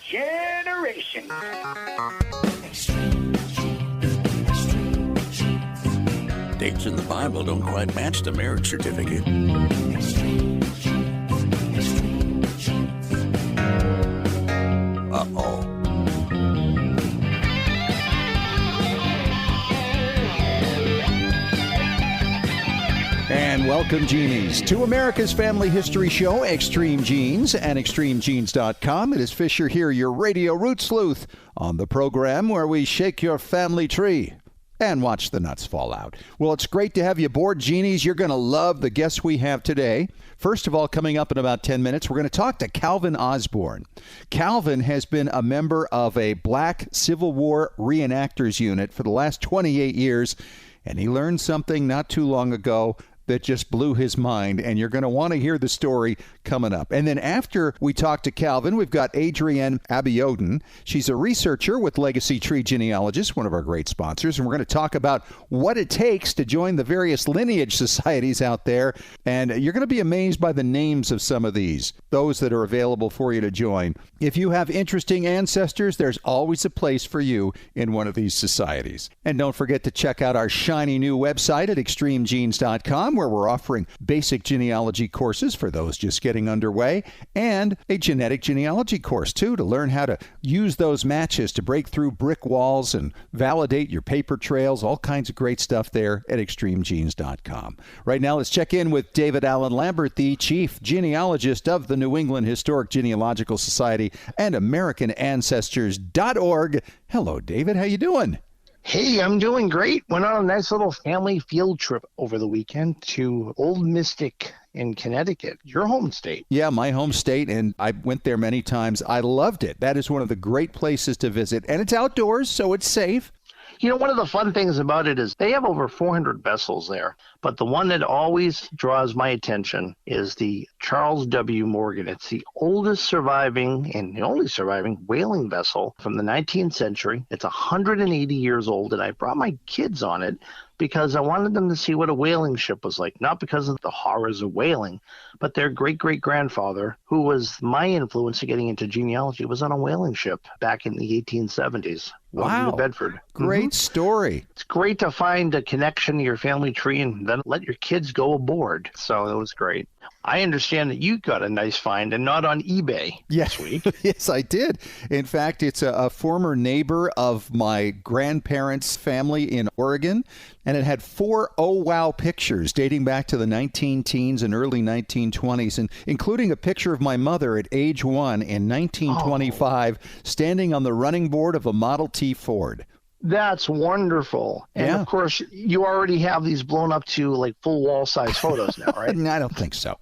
generation. Dates in the Bible don't quite match the marriage certificate. Uh-oh. And welcome, Genies, to America's family history show, Extreme Genes, and ExtremeGenes.com. It is Fisher here, your radio root sleuth, on the program where we shake your family tree and watch the nuts fall out. Well, it's great to have you aboard, Genies. You're going to love the guests we have today. First of all, coming up in about 10 minutes, we're going to talk to Calvin Osborne. Calvin has been a member of a Black Civil War reenactors unit for the last 28 years, and he learned something not too long ago that just blew his mind, and you're going to want to hear the story coming up. And then after we talk to Calvin, we've got Adrienne Abiodun. She's a researcher with Legacy Tree Genealogist, one of our great sponsors, and we're going to talk about what it takes to join the various lineage societies out there, and you're going to be amazed by the names of some of these, those that are available for you to join. If you have interesting ancestors, there's always a place for you in one of these societies. And don't forget to check out our shiny new website at ExtremeGenes.com, where we're offering basic genealogy courses for those just getting underway, and a genetic genealogy course, too, to learn how to use those matches to break through brick walls and validate your paper trails, all kinds of great stuff there at ExtremeGenes.com. Right now, let's check in with David Allen Lambert, the chief genealogist of the New England Historic Genealogical Society and AmericanAncestors.org. Hello, David. How you doing? Hey, I'm doing great. Went on a nice little family field trip over the weekend to Old Mystic in Connecticut, your home state. Yeah, my home state, and I went there many times. I loved it. That is one of the great places to visit, and it's outdoors, so it's safe. You know, one of the fun things about it is they have over 400 vessels there, but the one that always draws my attention is the Charles W. Morgan. It's the oldest surviving and the only surviving whaling vessel from the 19th century. It's 180 years old, and I brought my kids on it because I wanted them to see what a whaling ship was like, not because of the horrors of whaling, but their great-great-grandfather, who was my influence in getting into genealogy, was on a whaling ship back in the 1870s. Wow. New Bedford. Great story. It's great to find a connection to your family tree and then let your kids go aboard. So it was great. I understand that you got a nice find and not on eBay this week. Yes, I did. In fact, it's a former neighbor of my grandparents' family in Oregon, and it had 4 oh wow pictures dating back to the 19-teens and early 1920s, and including a picture of my mother at age 1 in 1925 standing on the running board of a Model T Ford. That's wonderful. And of course, you already have these blown up to like full wall size photos now, right? I don't think so.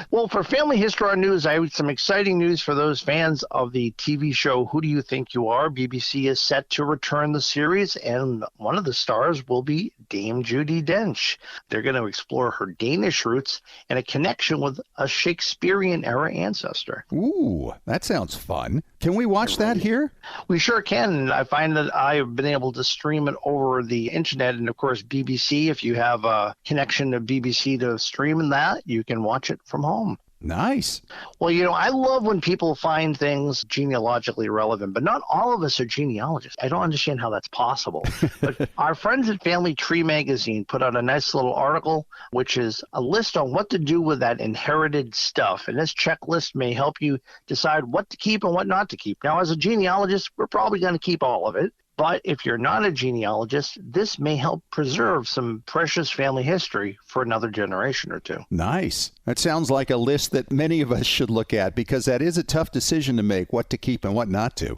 Well, for Family History News, I have some exciting news for those fans of the TV show Who Do You Think You Are? BBC is set to return the series, and one of the stars will be Dame Judi Dench. They're going to explore her Danish roots and a connection with a Shakespearean-era ancestor. Ooh, that sounds fun. Can we watch that here? We sure can. I find that I've been able to stream it over the internet, and of course BBC. If you have a connection to BBC to stream that, you can watch it from home. Nice. Well, you know, I love when people find things genealogically relevant, but not all of us are genealogists. I don't understand how that's possible. But our friends at Family Tree Magazine put out a nice little article, which is a list on what to do with that inherited stuff. And this checklist may help you decide what to keep and what not to keep. Now, as a genealogist, we're probably going to keep all of it. But if you're not a genealogist, this may help preserve some precious family history for another generation or two. Nice. That sounds like a list that many of us should look at, because that is a tough decision to make, what to keep and what not to.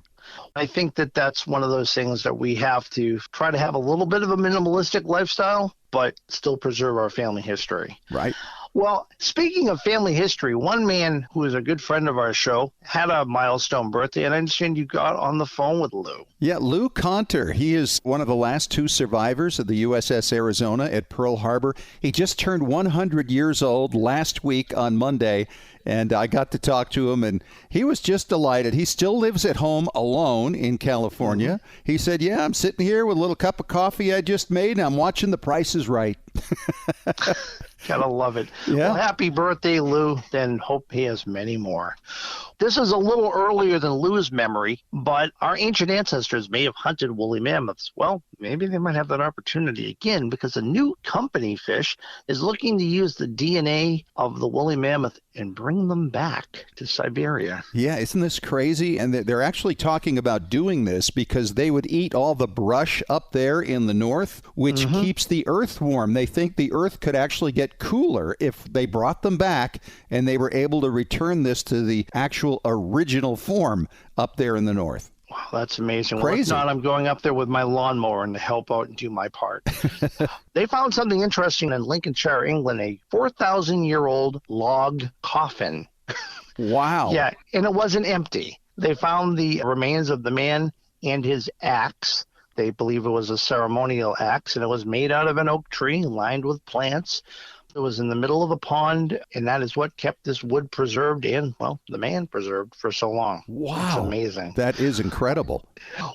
I think that that's one of those things that we have to try to have a little bit of a minimalistic lifestyle, but still preserve our family history. Right. Well, speaking of family history, one man who is a good friend of our show had a milestone birthday, and I understand you got on the phone with Lou. Yeah, Lou Conter. He is one of the last 2 survivors of the USS Arizona at Pearl Harbor. He just turned 100 years old last week on Monday, and I got to talk to him, and he was just delighted. He still lives at home alone in California. Mm-hmm. He said, yeah, I'm sitting here with a little cup of coffee I just made, and I'm watching The Price is Right. Gotta love it. Yeah. Well, happy birthday, Lou. Then hope he has many more. This is a little earlier than Lou's memory, but our ancient ancestors may have hunted woolly mammoths. Well, maybe they might have that opportunity again, because a new company fish is looking to use the DNA of the woolly mammoth and bring them back to Siberia. Yeah, isn't this crazy? And they're actually talking about doing this because they would eat all the brush up there in the north, which keeps the earth warm. They think the earth could actually get cooler if they brought them back and they were able to return this to the actual original form up there in the north. Wow, that's amazing. Crazy. Well, if not, I'm going up there with my lawnmower and to help out and do my part. They found something interesting in Lincolnshire, England, a 4,000-year-old log coffin. Wow. Yeah, and it wasn't empty. They found the remains of the man and his axe. They believe it was a ceremonial axe, and it was made out of an oak tree lined with plants. It was in the middle of a pond, and that is what kept this wood preserved and, well, the man preserved for so long. Wow. It's amazing. That is incredible.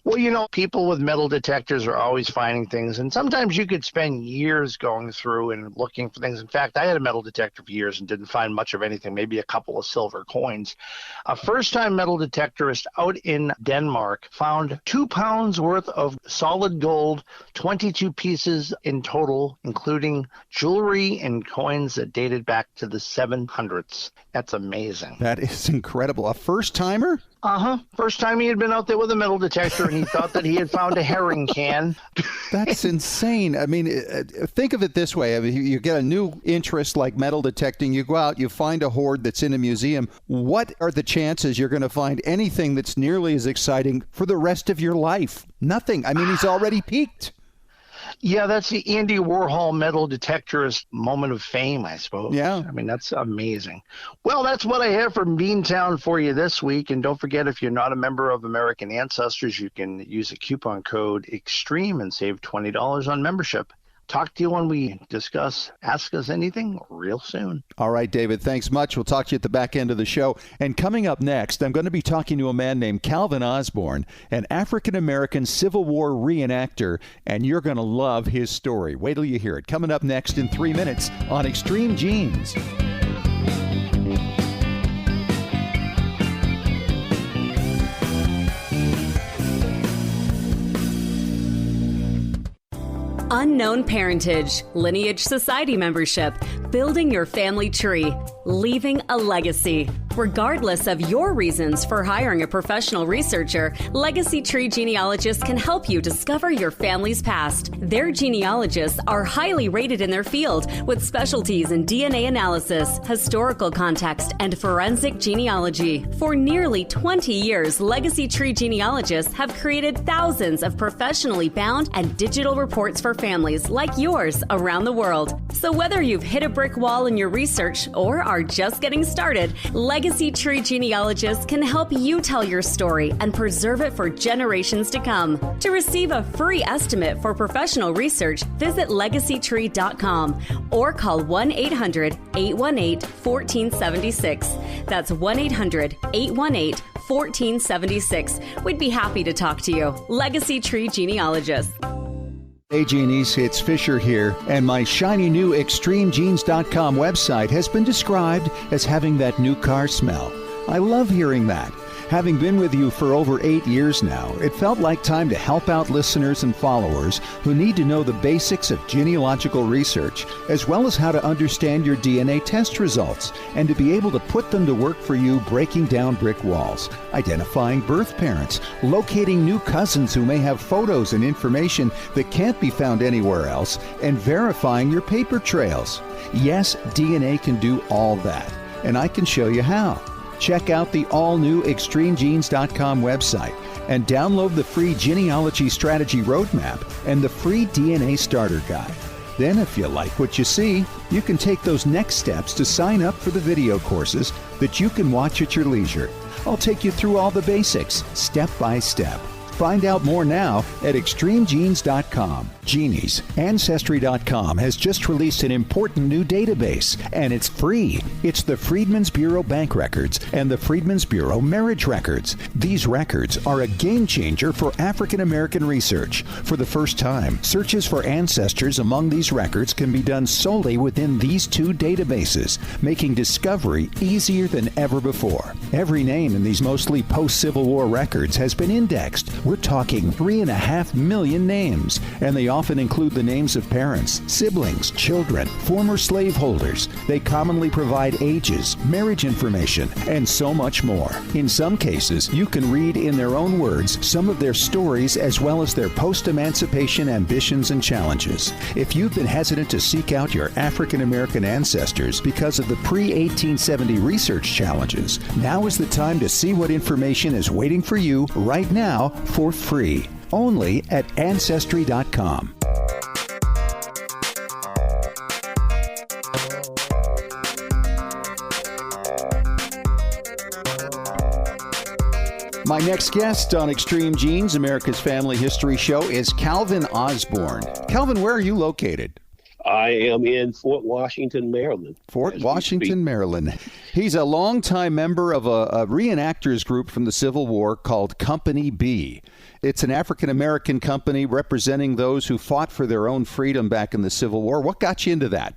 Well, you know, people with metal detectors are always finding things, and sometimes you could spend years going through and looking for things. In fact, I had a metal detector for years and didn't find much of anything, maybe a couple of silver coins. A first-time metal detectorist out in Denmark found 2 pounds worth of solid gold, 22 pieces in total, including jewelry and coins that dated back to the 700s. That's amazing. That is incredible. A first-timer? First time he had been out there with a metal detector, and he thought that he had found a herring can. That's insane. I mean, think of it this way. I mean, you get a new interest like metal detecting. You go out, you find a hoard that's in a museum. What are the chances you're going to find anything that's nearly as exciting for the rest of your life? Nothing. I mean, he's already peaked. Yeah, that's the Andy Warhol metal detectorist moment of fame, I suppose. Yeah. I mean, that's amazing. Well, that's what I have from Beantown for you this week. And don't forget, if you're not a member of American Ancestors, you can use a coupon code EXTREME and save $20 on membership. Talk to you when we discuss Ask Us Anything real soon. All right, David, thanks much. We'll talk to you at the back end of the show. And coming up next, I'm going to be talking to a man named Calvin Osborne, an African-American Civil War reenactor, and you're going to love his story. Wait till you hear it. Coming up next in 3 minutes on Extreme Genes. Unknown parentage, Lineage Society membership, building your family tree, leaving a legacy. Regardless of your reasons for hiring a professional researcher, Legacy Tree Genealogists can help you discover your family's past. Their genealogists are highly rated in their field with specialties in DNA analysis, historical context, and forensic genealogy. For nearly 20 years, Legacy Tree Genealogists have created thousands of professionally bound and digital reports for families like yours around the world. So whether you've hit a brick wall in your research or are just getting started, Legacy Tree Genealogists can help you tell your story and preserve it for generations to come. To receive a free estimate for professional research, visit legacytree.com or call 1-800-818-1476. That's 1-800-818-1476. We'd be happy to talk to you. Legacy Tree Genealogists. Hey Genies, it's Fisher here, and my shiny new ExtremeGenes.com website has been described as having that new car smell. I love hearing that. Having been with you for over 8 years now, it felt like time to help out listeners and followers who need to know the basics of genealogical research, as well as how to understand your DNA test results, and to be able to put them to work for you, breaking down brick walls, identifying birth parents, locating new cousins who may have photos and information that can't be found anywhere else, and verifying your paper trails. Yes, DNA can do all that, and I can show you how. Check out the all-new ExtremeGenes.com website and download the free Genealogy Strategy Roadmap and the free DNA Starter Guide. Then, if you like what you see, you can take those next steps to sign up for the video courses that you can watch at your leisure. I'll take you through all the basics, step by step. Find out more now at extremegenes.com. Genies, Ancestry.com has just released an important new database, and it's free. It's the Freedmen's Bureau Bank Records and the Freedmen's Bureau Marriage Records. These records are a game changer for African American research. For the first time, searches for ancestors among these records can be done solely within these two databases, making discovery easier than ever before. Every name in these mostly post-Civil War records has been indexed. We're talking 3.5 million names, and they often include the names of parents, siblings, children, former slaveholders. They commonly provide ages, marriage information, and so much more. In some cases, you can read in their own words some of their stories as well as their post-emancipation ambitions and challenges. If you've been hesitant to seek out your African American ancestors because of the pre-1870 research challenges, now is the time to see what information is waiting for you right now for free. Only at Ancestry.com. My next guest on Extreme Genes, America's Family History Show, is Calvin Osborne. Calvin, where are you located? I am in Fort Washington, Maryland. Fort Washington, Maryland. He's a longtime member of a reenactors group from the Civil War called Company B. It's an African-American company representing those who fought for their own freedom back in the Civil War. What got you into that?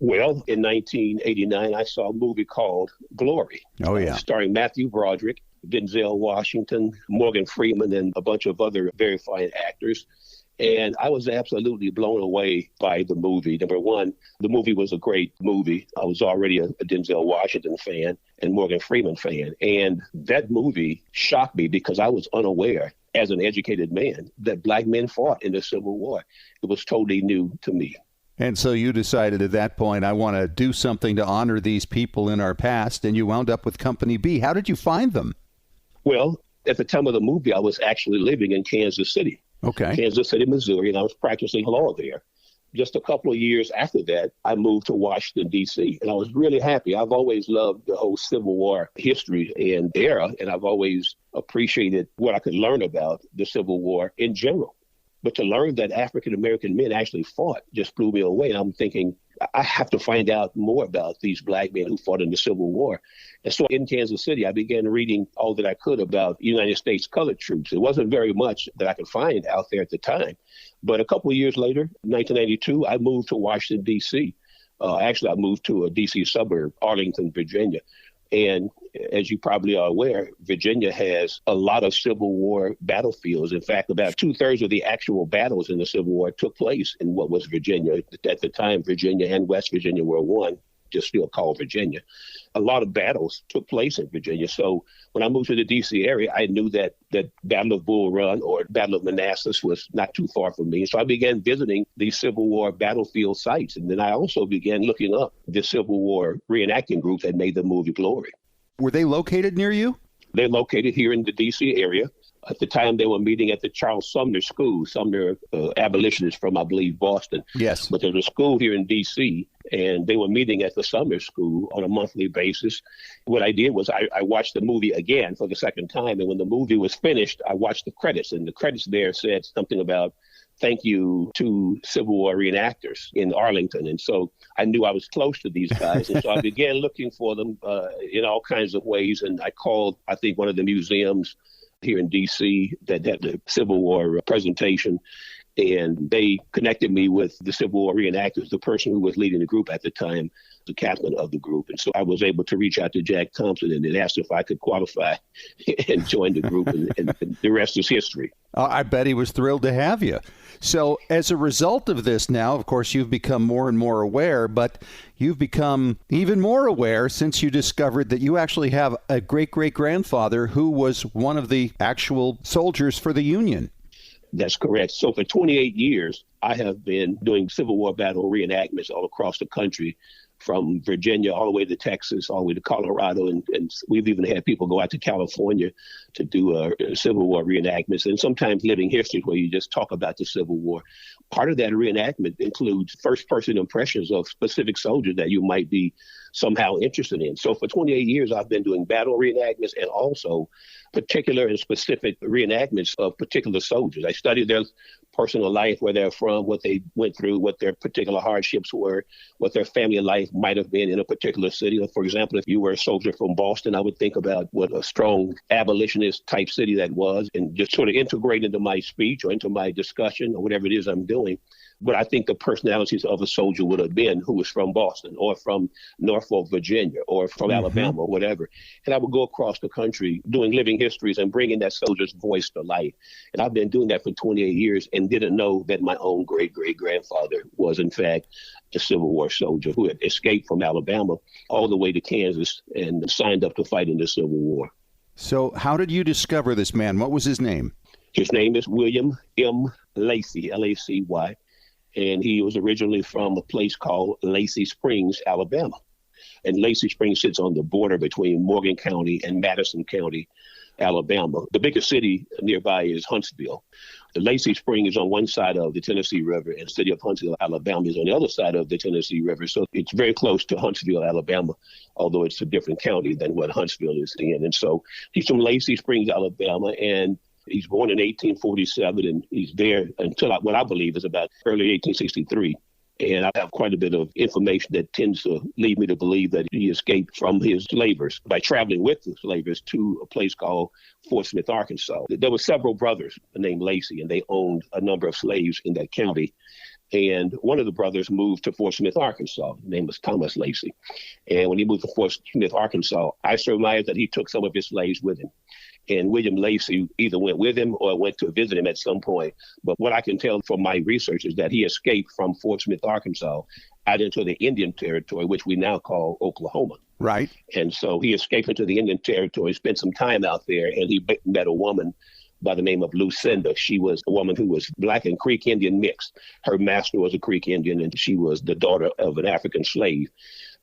Well, in 1989, I saw a movie called Glory. Oh, yeah. Starring Matthew Broderick, Denzel Washington, Morgan Freeman, and a bunch of other very fine actors. And I was absolutely blown away by the movie. Number one, the movie was a great movie. I was already a Denzel Washington fan and Morgan Freeman fan. And that movie shocked me because I was unaware, as an educated man, that black men fought in the Civil War. It was totally new to me. And so you decided at that point, I want to do something to honor these people in our past, and you wound up with Company B. How did you find them? Well, at the time of the movie, I was actually living in Kansas City. Okay. Kansas City, Missouri, and I was practicing law there. Just a couple of years after that, I moved to Washington, D.C., and I was really happy. I've always loved the whole Civil War history and era, and I've always appreciated what I could learn about the Civil War in general. But to learn that African-American men actually fought just blew me away. And I'm thinking, I have to find out more about these black men who fought in the Civil War. And so in Kansas City, I began reading all that I could about United States colored troops. It wasn't very much that I could find out there at the time. But a couple of years later, 1992, I moved to Washington, D.C. Actually, I moved to a D.C. suburb, Arlington, Virginia. And as you probably are aware, Virginia has a lot of Civil War battlefields. In fact, about 2/3 of the actual battles in the Civil War took place in what was Virginia. At the time, Virginia and West Virginia were one, just still called Virginia. A lot of battles took place in Virginia. So when I moved to the D.C. area, I knew that Battle of Bull Run or Battle of Manassas was not too far from me. So I began visiting these Civil War battlefield sites. And then I also began looking up the Civil War reenacting group that made the movie Glory. Were they located near you? They're located here in the D.C. area. At the time, they were meeting at the Charles Sumner School. Sumner abolitionists from, I believe, Boston. Yes. But there's a school here in D.C., and they were meeting at the Sumner School on a monthly basis. What I did was I watched the movie again for the second time, and when the movie was finished, I watched the credits, and the credits there said something about thank you to Civil War reenactors in Arlington. And so I knew I was close to these guys. And so I began looking for them in all kinds of ways. And I called, I think, one of the museums here in D.C. that had the Civil War presentation. And they connected me with the Civil War reenactors, the person who was leading the group at the time, the captain of the group. And so I was able to reach out to Jack Thompson and asked if I could qualify and join the group. And the rest is history. I bet he was thrilled to have you. So as a result of this now, of course, you've become more and more aware, but you've become even more aware since you discovered that you actually have a great-great-grandfather who was one of the actual soldiers for the Union. That's correct. So for 28 years, I have been doing Civil War battle reenactments all across the country, from Virginia all the way to Texas, all the way to Colorado. And we've even had people go out to California to do Civil War reenactments, and sometimes living histories where you just talk about the Civil War. Part of that reenactment includes first-person impressions of specific soldiers that you might be somehow interested in. So for 28 years, I've been doing battle reenactments and also particular and specific reenactments of particular soldiers. I studied their personal life, where they're from, what they went through, what their particular hardships were, what their family life might have been in a particular city. For example, if you were a soldier from Boston, I would think about what a strong abolitionist type city that was and just sort of integrate into my speech or into my discussion or whatever it is I'm doing. But I think the personalities of a soldier would have been who was from Boston or from Norfolk, Virginia, or from Alabama or whatever. And I would go across the country doing living histories and bringing that soldier's voice to life. And I've been doing that for 28 years and didn't know that my own great-great-grandfather was, in fact, a Civil War soldier who had escaped from Alabama all the way to Kansas and signed up to fight in the Civil War. So how did you discover this man? What was his name? His name is William M. Lacy, L-A-C-Y. And he was originally from a place called Lacy Springs, Alabama. And Lacy Springs sits on the border between Morgan County and Madison County, Alabama. The biggest city nearby is Huntsville. The Lacy Springs is on one side of the Tennessee River, and the city of Huntsville, Alabama is on the other side of the Tennessee River. So it's very close to Huntsville, Alabama, although it's a different county than what Huntsville is in. And so he's from Lacy Springs, Alabama, and he's born in 1847, and he's there until what I believe is about early 1863. And I have quite a bit of information that tends to lead me to believe that he escaped from his slavers by traveling with the slavers to a place called Fort Smith, Arkansas. There were several brothers named Lacy, and they owned a number of slaves in that county. And one of the brothers moved to Fort Smith, Arkansas. His name was Thomas Lacy. And when he moved to Fort Smith, Arkansas, I surmised that he took some of his slaves with him. And William Lacy either went with him or went to visit him at some point. But what I can tell from my research is that he escaped from Fort Smith, Arkansas, out into the Indian Territory, which we now call Oklahoma. Right. And so he escaped into the Indian Territory, spent some time out there, and he met a woman by the name of Lucinda. She was a woman who was Black and Creek Indian mixed. Her master was a Creek Indian, and she was the daughter of an African slave.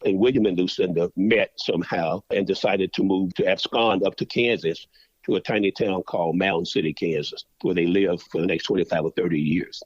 And William and Lucinda met somehow and decided to move to abscond up to Kansas, to a tiny town called Mountain City, Kansas, where they lived for the next 25 or 30 years.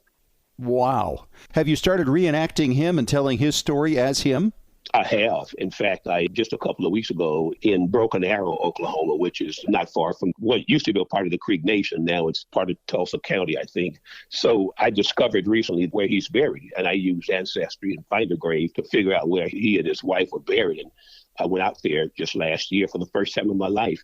Wow. Have you started reenacting him and telling his story as him? I have. In fact, just a couple of weeks ago in Broken Arrow, Oklahoma, which is not far from what used to be a part of the Creek Nation. Now it's part of Tulsa County, I think. So I discovered recently where he's buried, and I used Ancestry and Find a Grave to figure out where he and his wife were buried. And I went out there just last year for the first time in my life.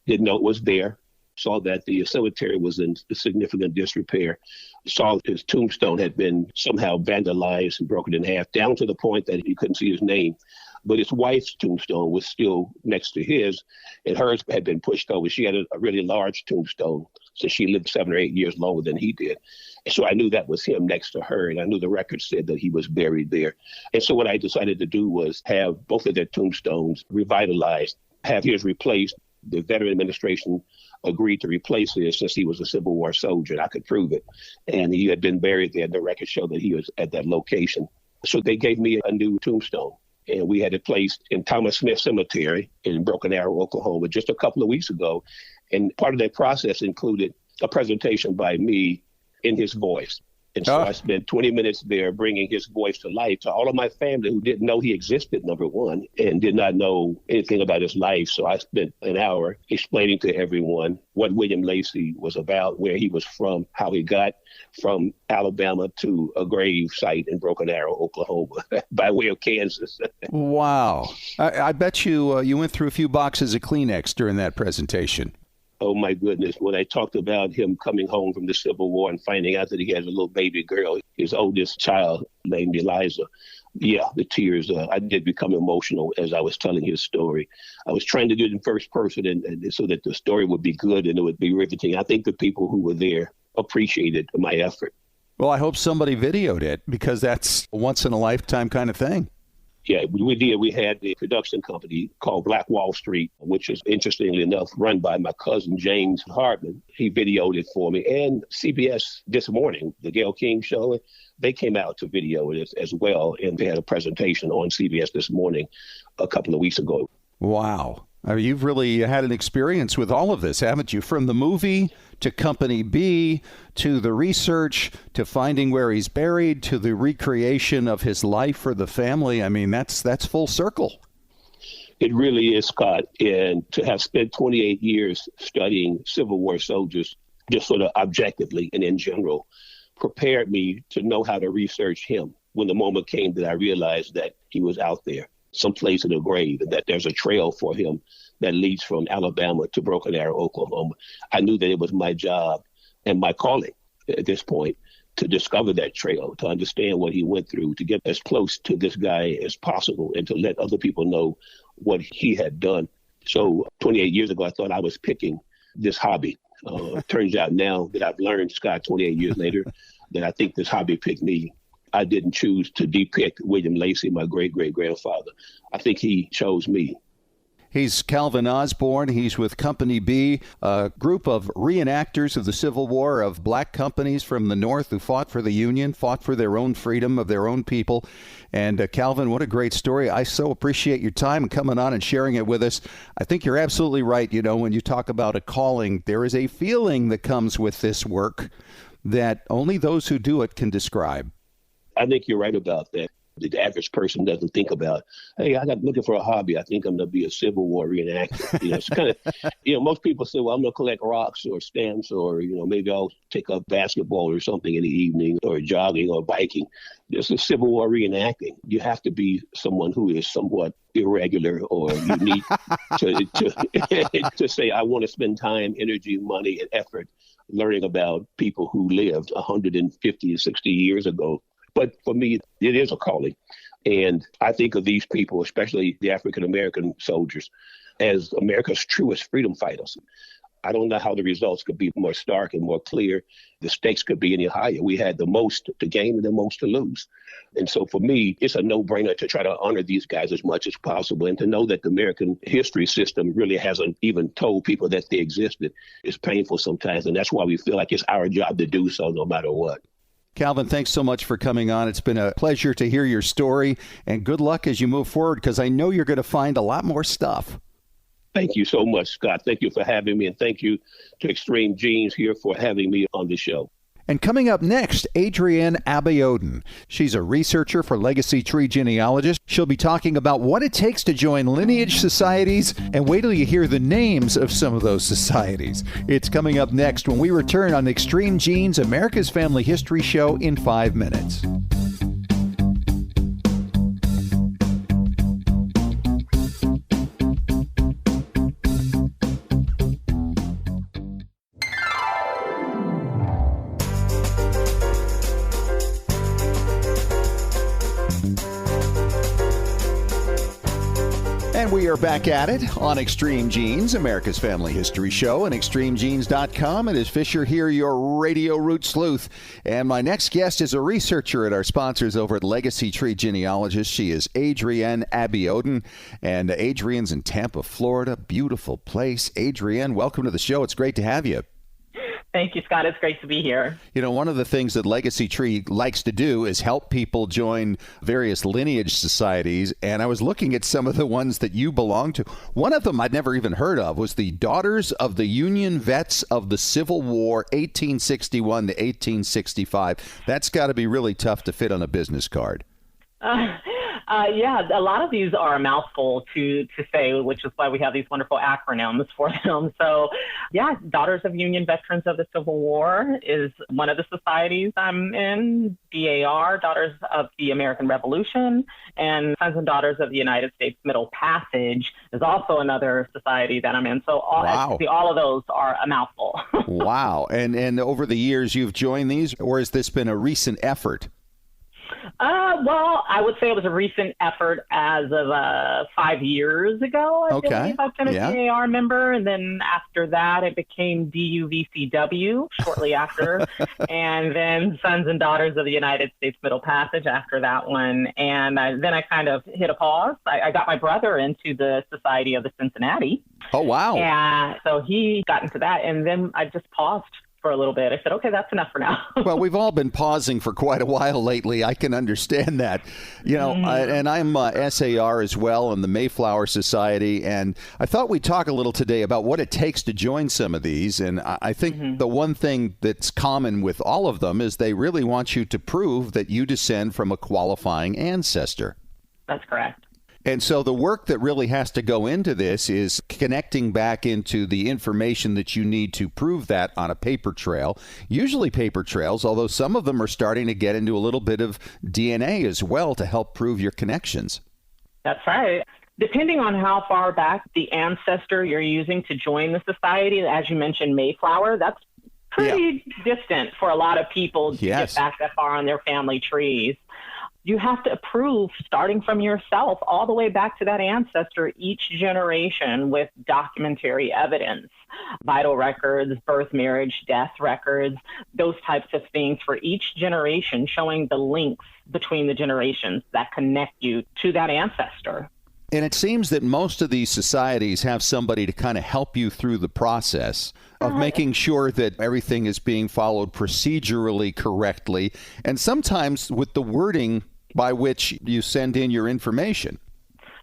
Didn't know it was there. Saw that the cemetery was in significant disrepair. Saw his tombstone had been somehow vandalized and broken in half, down to the point that you couldn't see his name. But his wife's tombstone was still next to his, and hers had been pushed over. She had a really large tombstone, so she lived 7 or 8 years longer than he did. And so I knew that was him next to her, and I knew the record said that he was buried there. And so what I decided to do was have both of their tombstones revitalized, have his replaced. The Veteran Administration agreed to replace his since he was a Civil War soldier, and I could prove it. And he had been buried there, and the records show that he was at that location. So they gave me a new tombstone, and we had it placed in Thomas Smith Cemetery in Broken Arrow, Oklahoma, just a couple of weeks ago. And part of that process included a presentation by me in his voice. And so I spent 20 minutes there bringing his voice to life to all of my family who didn't know he existed, number one, and did not know anything about his life. So I spent an hour explaining to everyone what William Lacy was about, where he was from, how he got from Alabama to a grave site in Broken Arrow, Oklahoma, by way of Kansas. Wow. I bet you went through a few boxes of Kleenex during that presentation. Oh, my goodness. When I talked about him coming home from the Civil War and finding out that he has a little baby girl, his oldest child named Eliza, yeah, the tears, I did become emotional as I was telling his story. I was trying to do it in first person and so that the story would be good and it would be riveting. I think the people who were there appreciated my effort. Well, I hope somebody videoed it because that's a once-in-a-lifetime kind of thing. Yeah, we did. We had a production company called Black Wall Street, which is, interestingly enough, run by my cousin, James Hardman. He videoed it for me. And CBS This Morning, the Gayle King show, they came out to video it as well. And they had a presentation on CBS This Morning a couple of weeks ago. Wow. You've really had an experience with all of this, haven't you? From the movie to Company B, to the research, to finding where he's buried, to the recreation of his life for the family. I mean, that's full circle. It really is, Scott. And to have spent 28 years studying Civil War soldiers, just sort of objectively and in general, prepared me to know how to research him when the moment came that I realized that he was out there, someplace in a grave, and that there's a trail for him that leads from Alabama to Broken Arrow, Oklahoma. I knew that it was my job and my calling at this point to discover that trail, to understand what he went through, to get as close to this guy as possible, and to let other people know what he had done. So 28 years ago, I thought I was picking this hobby. Turns out now that I've learned, Scott, 28 years later, that I think this hobby picked me. I didn't choose to depict William Lacey, my great-great-grandfather. I think he chose me. He's Calvin Osborne. He's with Company B, a group of reenactors of the Civil War, of black companies from the North who fought for the Union, fought for their own freedom of their own people. And Calvin, what a great story. I so appreciate your time coming on and sharing it with us. I think you're absolutely right. You know, when you talk about a calling, there is a feeling that comes with this work that only those who do it can describe. I think you're right about that. The average person doesn't think about, hey, I got looking for a hobby. I think I'm going to be a Civil War reenactor. You know, it's kind of, most people say, well, I'm going to collect rocks or stamps, or, maybe I'll take up basketball or something in the evening, or jogging or biking. This is Civil War reenacting. You have to be someone who is somewhat irregular or unique to say, I want to spend time, energy, money, and effort learning about people who lived 150, 60 years ago. But for me, it is a calling. And I think of these people, especially the African-American soldiers, as America's truest freedom fighters. I don't know how the results could be more stark and more clear. The stakes could be any higher. We had the most to gain and the most to lose. And so for me, it's a no-brainer to try to honor these guys as much as possible, and to know that the American history system really hasn't even told people that they existed is painful sometimes. And that's why we feel like it's our job to do so no matter what. Calvin, thanks so much for coming on. It's been a pleasure to hear your story, and good luck as you move forward, because I know you're going to find a lot more stuff. Thank you so much, Scott. Thank you for having me, and thank you to Extreme Genes here for having me on the show. And coming up next, Adrienne Abiodun. She's a researcher for Legacy Tree Genealogist. She'll be talking about what it takes to join lineage societies, and wait till you hear the names of some of those societies. It's coming up next when we return on Extreme Genes, America's Family History Show, in 5 minutes. And we are back at it on Extreme Genes, America's Family History Show, and extremegenes.com. It is Fisher here, your radio root sleuth. And my next guest is a researcher at our sponsors over at Legacy Tree Genealogist. She is Adrienne Abiodun, and Adrienne's in Tampa, Florida. Beautiful place. Adrienne, welcome to the show. It's great to have you. Thank you, Scott. It's great to be here. You know, one of the things that Legacy Tree likes to do is help people join various lineage societies. And I was looking at some of the ones that you belong to. One of them I'd never even heard of was the Daughters of the Union Vets of the Civil War, 1861 to 1865. That's got to be really tough to fit on a business card. Yeah, a lot of these are a mouthful to say, which is why we have these wonderful acronyms for them. So, yeah, Daughters of Union Veterans of the Civil War is one of the societies I'm in. DAR, Daughters of the American Revolution, and Sons and Daughters of the United States Middle Passage is also another society that I'm in. So all of those are a mouthful. Wow. And over the years, you've joined these, or has this been a recent effort? Well, I would say it was a recent effort as of 5 years ago. I believe I've been a DAR member, and then after that, it became DUVCW shortly after, and then Sons and Daughters of the United States Middle Passage after that one. And then I kind of hit a pause. I got my brother into the Society of the Cincinnati. Oh, wow. And so he got into that, and then I just paused for a little bit. I said, okay, that's enough for now. Well, we've all been pausing for quite a while lately. I can understand that. And I'm SAR as well in the Mayflower Society. And I thought we'd talk a little today about what it takes to join some of these. And I think the one thing that's common with all of them is they really want you to prove that you descend from a qualifying ancestor. That's correct. And so the work that really has to go into this is connecting back into the information that you need to prove that on a paper trail, usually paper trails, although some of them are starting to get into a little bit of DNA as well to help prove your connections. That's right. Depending on how far back the ancestor you're using to join the society, as you mentioned, Mayflower, that's pretty distant for a lot of people to get back that far on their family trees. You have to prove, starting from yourself all the way back to that ancestor, each generation with documentary evidence, vital records, birth, marriage, death records, those types of things for each generation, showing the links between the generations that connect you to that ancestor. And it seems that most of these societies have somebody to kind of help you through the process of making sure that everything is being followed procedurally correctly, and sometimes with the wording by which you send in your information.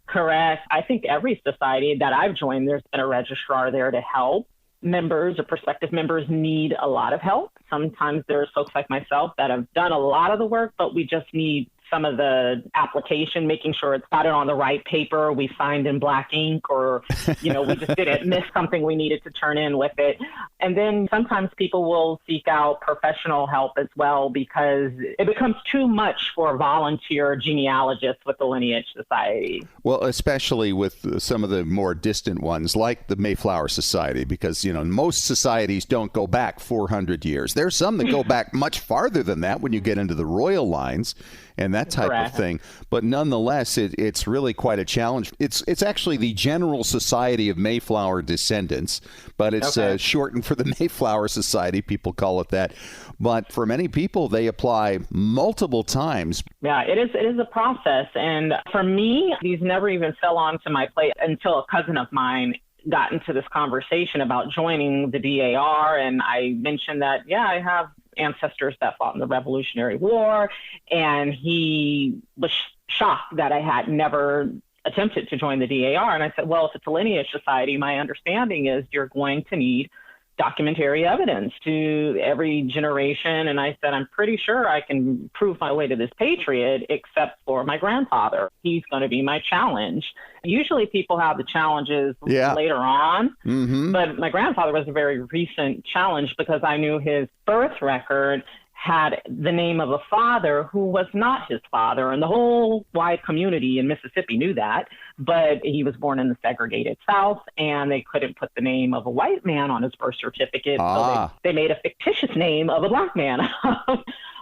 Correct. I think every society that I've joined, there's been a registrar there to help. Members or prospective members need a lot of help. Sometimes there's folks like myself that have done a lot of the work, but we just need some of the application, making sure it's got it on the right paper, we signed in black ink, or, we just didn't miss something we needed to turn in with it. And then sometimes people will seek out professional help as well, because it becomes too much for volunteer genealogists with the Lineage Society. Well, especially with some of the more distant ones, like the Mayflower Society, because, most societies don't go back 400 years. There's some that go back much farther than that when you get into the royal lines and that type of thing. But nonetheless, it's really quite a challenge. It's actually the General Society of Mayflower Descendants, but it's shortened for the Mayflower Society. People call it that. But for many people, they apply multiple times. Yeah, it is a process. And for me, these never even fell onto my plate until a cousin of mine got into this conversation about joining the DAR. And I mentioned that, I have ancestors that fought in the Revolutionary War, and he was shocked that I had never attempted to join the DAR. And I said, well, if it's a Lineage Society, my understanding is you're going to need documentary evidence to every generation. And I said, I'm pretty sure I can prove my way to this patriot, except for my grandfather. He's going to be my challenge. Usually people have the challenges later on, but my grandfather was a very recent challenge because I knew his birth record had the name of a father who was not his father, and the whole wide community in Mississippi knew that, but he was born in the segregated South, and they couldn't put the name of a white man on his birth certificate, so they made a fictitious name of a black man.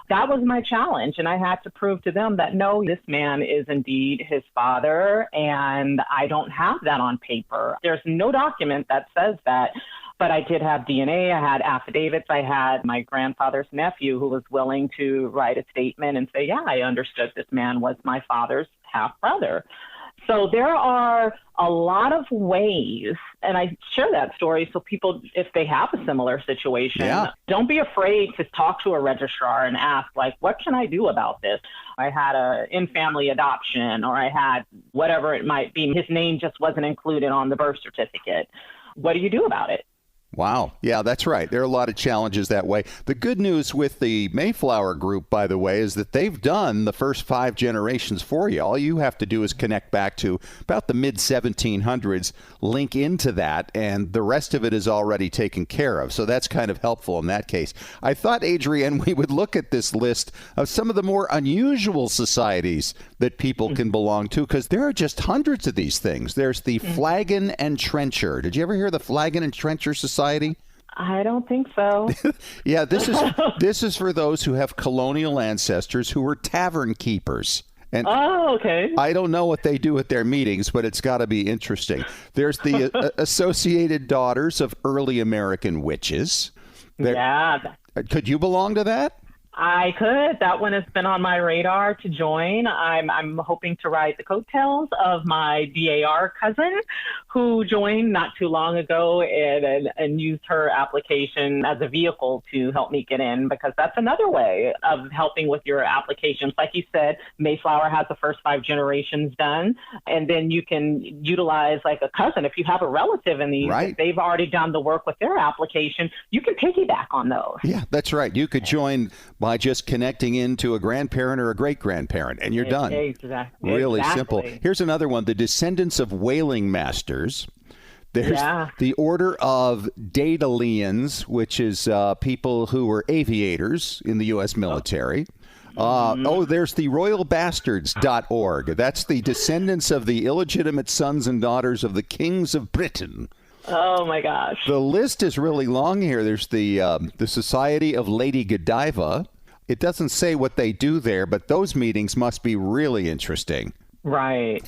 That was my challenge, and I had to prove to them that, no, this man is indeed his father, and I don't have that on paper. There's no document that says that. But I did have DNA, I had affidavits, I had my grandfather's nephew who was willing to write a statement and say, I understood this man was my father's half-brother. So there are a lot of ways, and I share that story so people, if they have a similar situation, don't be afraid to talk to a registrar and ask, what can I do about this? I had a in-family adoption, or I had whatever it might be. His name just wasn't included on the birth certificate. What do you do about it? Wow. Yeah, that's right. There are a lot of challenges that way. The good news with the Mayflower group, by the way, is that they've done the first 5 generations for you. All you have to do is connect back to about the mid-1700s, link into that, and the rest of it is already taken care of. So that's kind of helpful in that case. I thought, Adrienne, we would look at this list of some of the more unusual societies that people can belong to, because there are just hundreds of these things. There's the Flagon and Trencher. Did you ever hear of the Flagon and Trencher Society? I don't think so. Yeah, this is for those who have colonial ancestors who were tavern keepers. And okay. I don't know what they do at their meetings, but it's got to be interesting. There's the Associated Daughters of Early American Witches. Could you belong to that? I could. That one has been on my radar to join. I'm hoping to ride the coattails of my DAR cousin who joined not too long ago and used her application as a vehicle to help me get in, because that's another way of helping with your applications. Like you said, Mayflower has the first 5 generations done, and then you can utilize like a cousin. If you have a relative in these, right, they've already done the work with their application, you can piggyback on those. Yeah, that's right. You could join by just connecting into a grandparent or a great-grandparent, and you're done. Exactly. Really simple. Here's another one, the descendants of whaling masters. There's the Order of Daedalians, which is people who were aviators in the U.S. military. There's the royalbastards.org. That's the descendants of the illegitimate sons and daughters of the kings of Britain. Oh, my gosh. The list is really long here. There's the Society of Lady Godiva. It doesn't say what they do there, but those meetings must be really interesting. Right.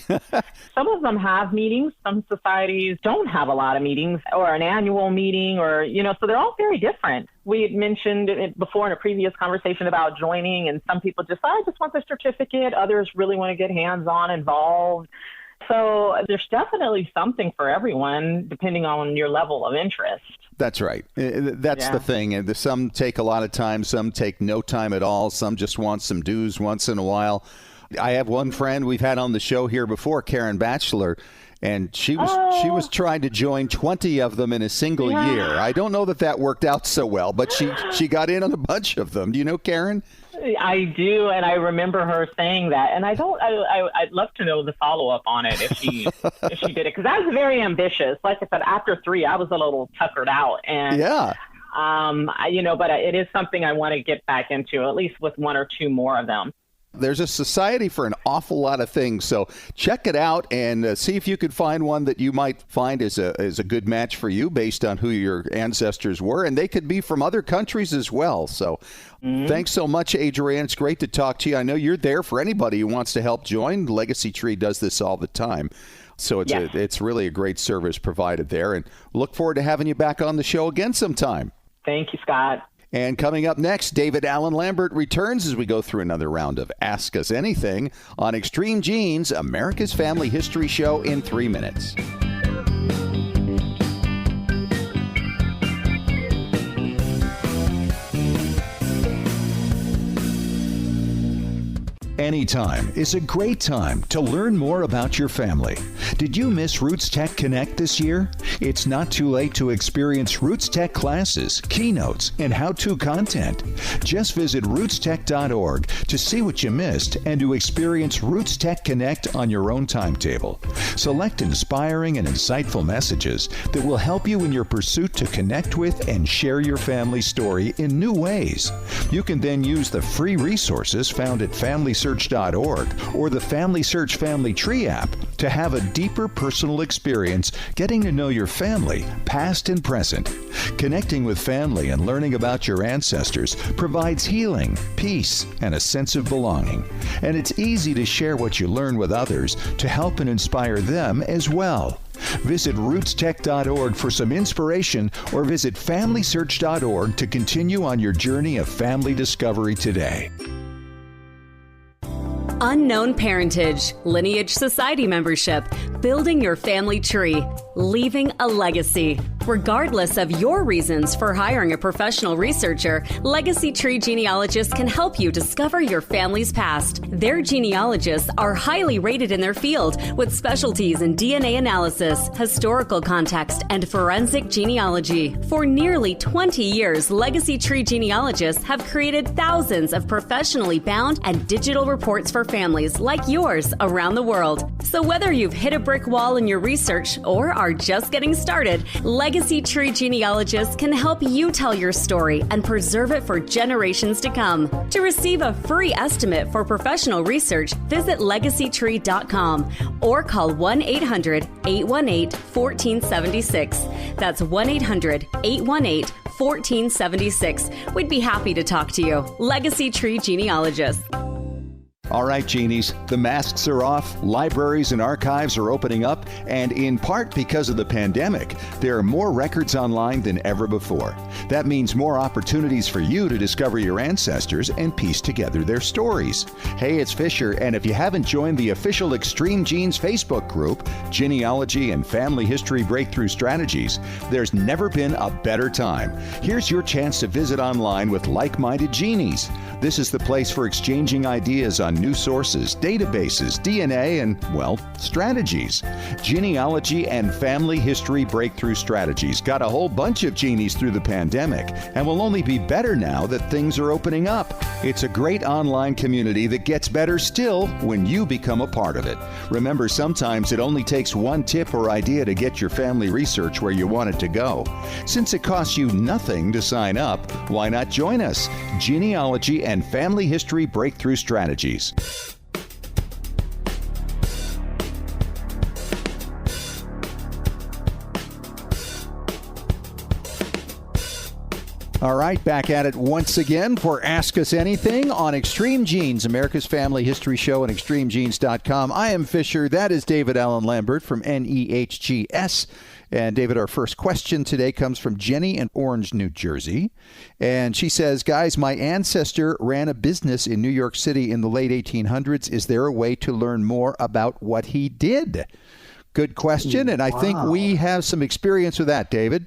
Some of them have meetings. Some societies don't have a lot of meetings or an annual meeting so they're all very different. We had mentioned it before in a previous conversation about joining, and some people just, I just want the certificate. Others really want to get hands-on involved. So there's definitely something for everyone, depending on your level of interest. That's right. That's the thing. And some take a lot of time. Some take no time at all. Some just want some dues once in a while. I have one friend we've had on the show here before, Karen Batchelor, and she was trying to join 20 of them in a single year. I don't know that worked out so well, but she got in on a bunch of them. Do you know Karen? I do, and I remember her saying that. And I'd love to know the follow-up on it if she did it, because I was very ambitious. Like I said, after 3, I was a little tuckered out, and but it is something I want to get back into, at least with 1 or 2 more of them. There's a society for an awful lot of things, so check it out and see if you could find one that you might find is a good match for you based on who your ancestors were, and they could be from other countries as well. So thanks so much, Adrienne. It's great to talk to you. I know you're there for anybody who wants to help join. Legacy Tree does this all the time. So it's really a great service provided there, and look forward to having you back on the show again sometime. Thank you, Scott. And coming up next, David Allen Lambert returns as we go through another round of Ask Us Anything on Extreme Genes, America's Family History Show in 3 minutes. Anytime is a great time to learn more about your family. Did you miss Roots Tech Connect this year? It's not too late to experience Roots Tech classes, keynotes, and how-to content. Just visit rootstech.org to see what you missed and to experience Roots Tech Connect on your own timetable. Select inspiring and insightful messages that will help you in your pursuit to connect with and share your family story in new ways. You can then use the free resources found at FamilySearch.org or the Family Search Family Tree app to have a deeper personal experience getting to know your family, past and present. Connecting with family and learning about your ancestors provides healing, peace, and a sense of belonging. And it's easy to share what you learn with others to help and inspire them as well. Visit rootstech.org for some inspiration or visit FamilySearch.org to continue on your journey of family discovery today. Unknown parentage, Lineage Society membership, building your family tree, leaving a legacy. Regardless of your reasons for hiring a professional researcher, Legacy Tree Genealogists can help you discover your family's past. Their genealogists are highly rated in their field with specialties in DNA analysis, historical context, and forensic genealogy. For nearly 20 years, Legacy Tree Genealogists have created thousands of professionally bound and digital reports for families like yours around the world. So whether you've hit a brick wall in your research or are just getting started, Legacy Tree Genealogists can help you tell your story and preserve it for generations to come. To receive a free estimate for professional research, visit legacytree.com or call 1-800-818-1476. That's 1-800-818-1476. We'd be happy to talk to you. Legacy Tree Genealogists. All right, genies, the masks are off, libraries and archives are opening up, and in part because of the pandemic, there are more records online than ever before. That means more opportunities for you to discover your ancestors and piece together their stories. Hey, it's Fisher, and if you haven't joined the official Extreme Genes Facebook group, Genealogy and Family History Breakthrough Strategies, there's never been a better time. Here's your chance to visit online with like-minded genies. This is the place for exchanging ideas on new sources, databases, DNA, and, well, strategies. Genealogy and Family History Breakthrough Strategies got a whole bunch of genies through the pandemic and will only be better now that things are opening up. It's a great online community that gets better still when you become a part of it. Remember, sometimes it only takes one tip or idea to get your family research where you want it to go. Since it costs you nothing to sign up, why not join us? Genealogy and Family History Breakthrough Strategies. All right, back at it once again for Ask Us Anything on Extreme Genes, America's Family History Show, and extremegenes.com. I am Fisher. That is David Allen Lambert from NEHGS. And David, our first question today comes from Jenny in Orange, New Jersey. And she says, guys, my ancestor ran a business in New York City in the late 1800s. Is there a way to learn more about what he did? Good question. And I think we have some experience with that, David.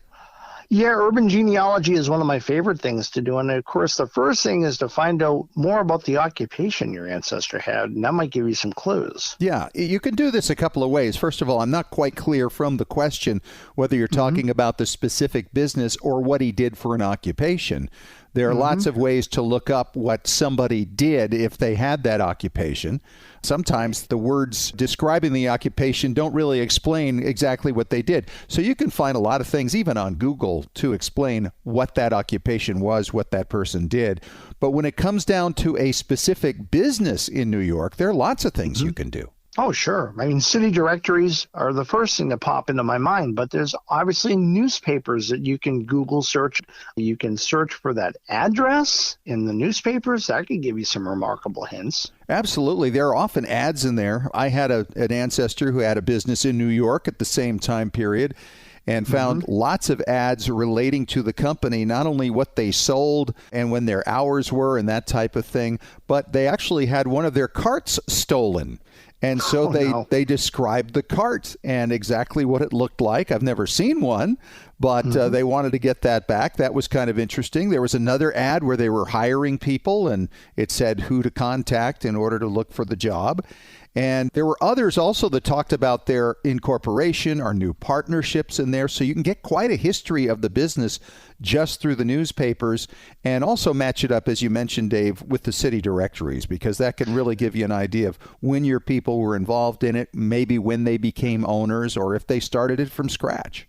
Yeah, urban genealogy is one of my favorite things to do. And of course, the first thing is to find out more about the occupation your ancestor had. And that might give you some clues. Yeah, you can do this a couple of ways. First of all, I'm not quite clear from the question whether you're talking about the specific business or what he did for an occupation. There are lots of ways to look up what somebody did if they had that occupation. Sometimes the words describing the occupation don't really explain exactly what they did. So you can find a lot of things, even on Google, to explain what that occupation was, what that person did. But when it comes down to a specific business in New York, there are lots of things you can do. Oh, sure. I mean, city directories are the first thing to pop into my mind, but there's obviously newspapers that you can Google search. You can search for that address in the newspapers. That could give you some remarkable hints. Absolutely. There are often ads in there. I had an ancestor who had a business in New York at the same time period and found lots of ads relating to the company, not only what they sold and when their hours were and that type of thing, but they actually had one of their carts stolen. And so they described the cart and exactly what it looked like. I've never seen one, but they wanted to get that back. That was kind of interesting. There was another ad where they were hiring people, and it said who to contact in order to look for the job. And there were others also that talked about their incorporation or new partnerships in there. So you can get quite a history of the business just through the newspapers, and also match it up, as you mentioned, Dave, with the city directories, because that can really give you an idea of when your people were involved in it, maybe when they became owners, or if they started it from scratch.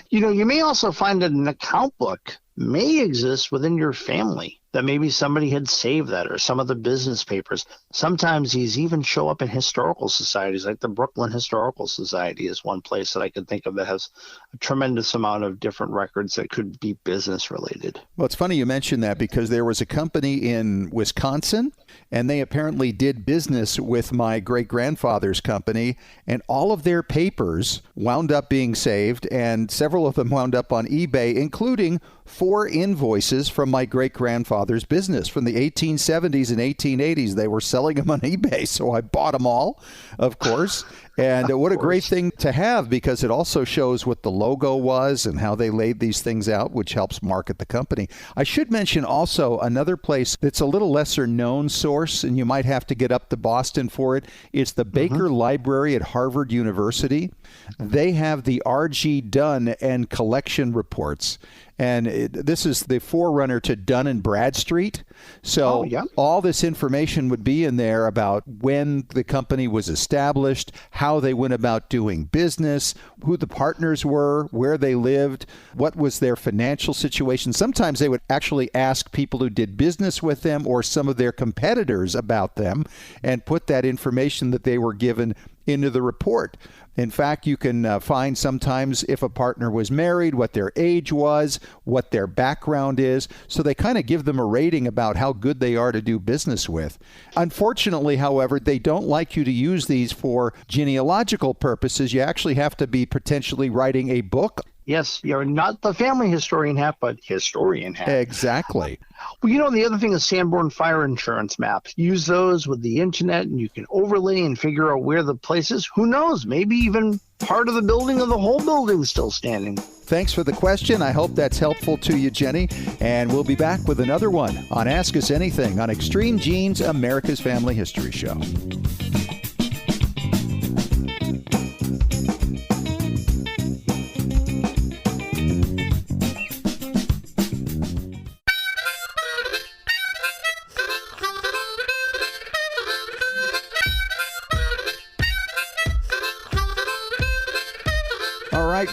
You know, you may also find that an account book may exist within your family, that maybe somebody had saved that, or some of the business papers. Sometimes these even show up in historical societies, like the Brooklyn Historical Society is one place that I could think of that has a tremendous amount of different records that could be business related. Well, it's funny you mention that, because there was a company in Wisconsin, and they apparently did business with my great-grandfather's company, and all of their papers wound up being saved, and several of them wound up on eBay, including 4 invoices from my great-grandfather's business from the 1870s and 1880s. They were selling them on eBay, so I bought them all, of course. And what a great thing to have, because it also shows what the logo was and how they laid these things out, which helps market the company. I should mention also another place that's a little lesser known source, and you might have to get up to Boston for it. It's the Baker Library at Harvard University. They have the R.G. Dunn and collection reports. And this is the forerunner to Dun and Bradstreet. So all this information would be in there about when the company was established, how they went about doing business, who the partners were, where they lived, what was their financial situation. Sometimes they would actually ask people who did business with them or some of their competitors about them and put that information that they were given into the report. In fact, you can find sometimes if a partner was married, what their age was, what their background is. So they kind of give them a rating about how good they are to do business with. Unfortunately, however, they don't like you to use these for genealogical purposes. You actually have to be potentially writing a book. Yes, you're not the family historian half, but historian half. Exactly. Well, the other thing is Sanborn fire insurance maps. Use those with the internet, and you can overlay and figure out where the place is. Who knows? Maybe even part of the building or the whole building is still standing. Thanks for the question. I hope that's helpful to you, Jenny. And we'll be back with another one on Ask Us Anything on Extreme Genes, America's Family History Show.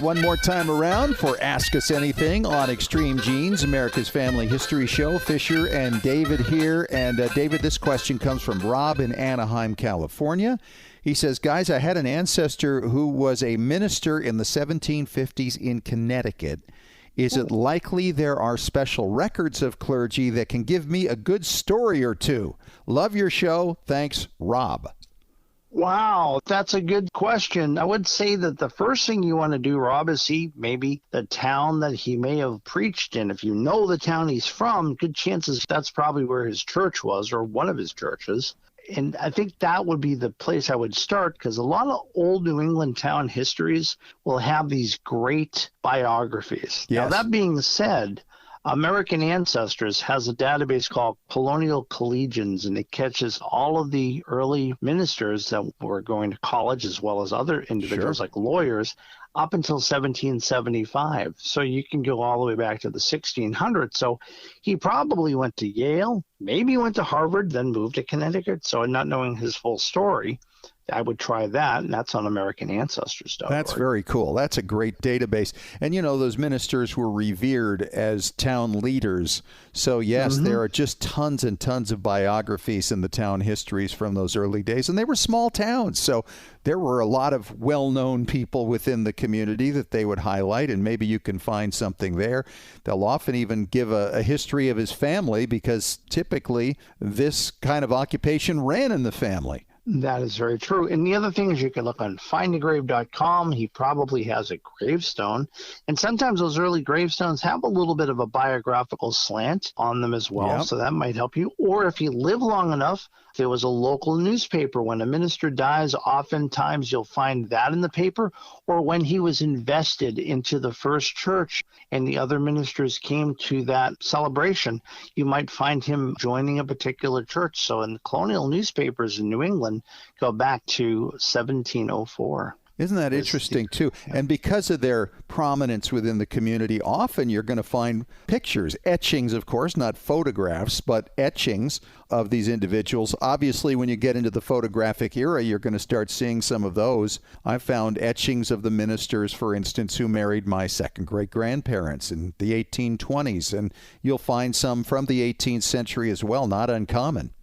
One more time around for Ask Us Anything on Extreme Genes, America's Family History Show. Fisher and David here. And David, this question comes from Rob in Anaheim, California. He says, guys, I had an ancestor who was a minister in the 1750s in Connecticut. Is it likely there are special records of clergy that can give me a good story or two? Love your show. Thanks, Rob. Wow, that's a good question. I would say that the first thing you want to do, Rob, is see maybe the town that he may have preached in. If you know the town he's from, good chances that's probably where his church was or one of his churches. And I think that would be the place I would start, because a lot of old New England town histories will have these great biographies. Yes. Now, that being said, American Ancestors has a database called Colonial Collegians, and it catches all of the early ministers that were going to college as well as other individuals like lawyers up until 1775. So you can go all the way back to the 1600s. So he probably went to Yale, maybe went to Harvard, then moved to Connecticut. So not knowing his full story, I would try that, and that's on AmericanAncestors.org. That's very cool. That's a great database. And, those ministers were revered as town leaders. So, yes, there are just tons and tons of biographies in the town histories from those early days. And they were small towns, so there were a lot of well-known people within the community that they would highlight, and maybe you can find something there. They'll often even give a history of his family, because typically this kind of occupation ran in the family. That is very true. And the other thing is you can look on findagrave.com. He probably has a gravestone. And sometimes those early gravestones have a little bit of a biographical slant on them as well. Yep. So that might help you. Or if you live long enough, there was a local newspaper. When a minister dies, oftentimes you'll find that in the paper. Or when he was invested into the first church and the other ministers came to that celebration, you might find him joining a particular church. So in the colonial newspapers in New England, go back to 1704. Isn't that interesting, too? And because of their prominence within the community, often you're going to find pictures, etchings, of course, not photographs, but etchings of these individuals. Obviously, when you get into the photographic era, you're going to start seeing some of those. I found etchings of the ministers, for instance, who married my second great-grandparents in the 1820s. And you'll find some from the 18th century as well, not uncommon.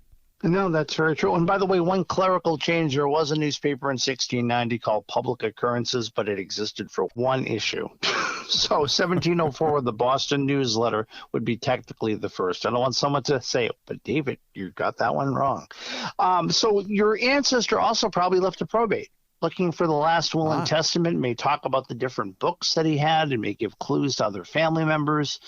No, that's very true. And by the way, one clerical change, there was a newspaper in 1690 called Public Occurrences, but it existed for one issue. So 1704, the Boston Newsletter would be technically the first. I don't want someone to say, but David, you got that one wrong. So your ancestor also probably left a probate. Looking for the last will and testament may talk about the different books that he had and may give clues to other family members.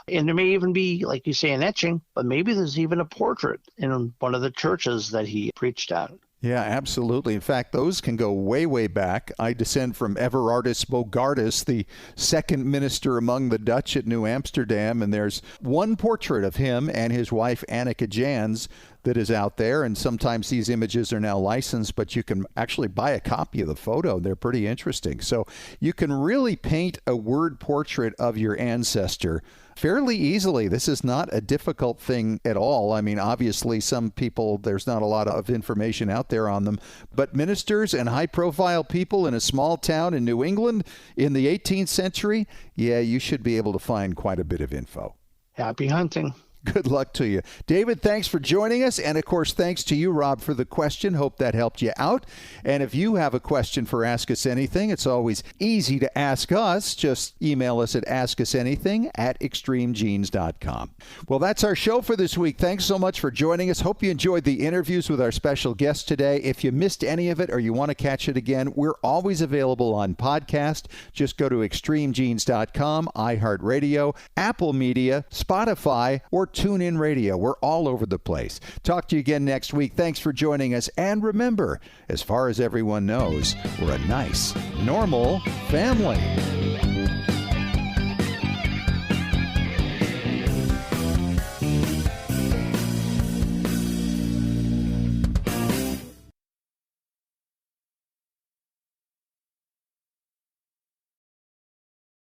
And there may even be, like you say, an etching, but maybe there's even a portrait in one of the churches that he preached at. Yeah, absolutely. In fact, those can go way, way back. I descend from Everardus Bogardus, the second minister among the Dutch at New Amsterdam, and there's one portrait of him and his wife, Anneke Jans, that is out there, and sometimes these images are now licensed, but you can actually buy a copy of the photo. They're pretty interesting. So you can really paint a word portrait of your ancestor fairly easily. This is not a difficult thing at all. I mean, obviously, some people, there's not a lot of information out there on them, but ministers and high-profile people in a small town in New England in the 18th century, yeah, you should be able to find quite a bit of info. Happy hunting. Good luck to you. David, thanks for joining us. And, of course, thanks to you, Rob, for the question. Hope that helped you out. And if you have a question for Ask Us Anything, it's always easy to ask us. Just email us at askusanything@extremegenes.com. Well, that's our show for this week. Thanks so much for joining us. Hope you enjoyed the interviews with our special guest today. If you missed any of it or you want to catch it again, we're always available on podcast. Just go to extremegenes.com, iHeartRadio, Apple Media, Spotify, or TuneIn Radio. We're all over the place. Talk to you again next week. Thanks for joining us. And remember, as far as everyone knows, we're a nice, normal family.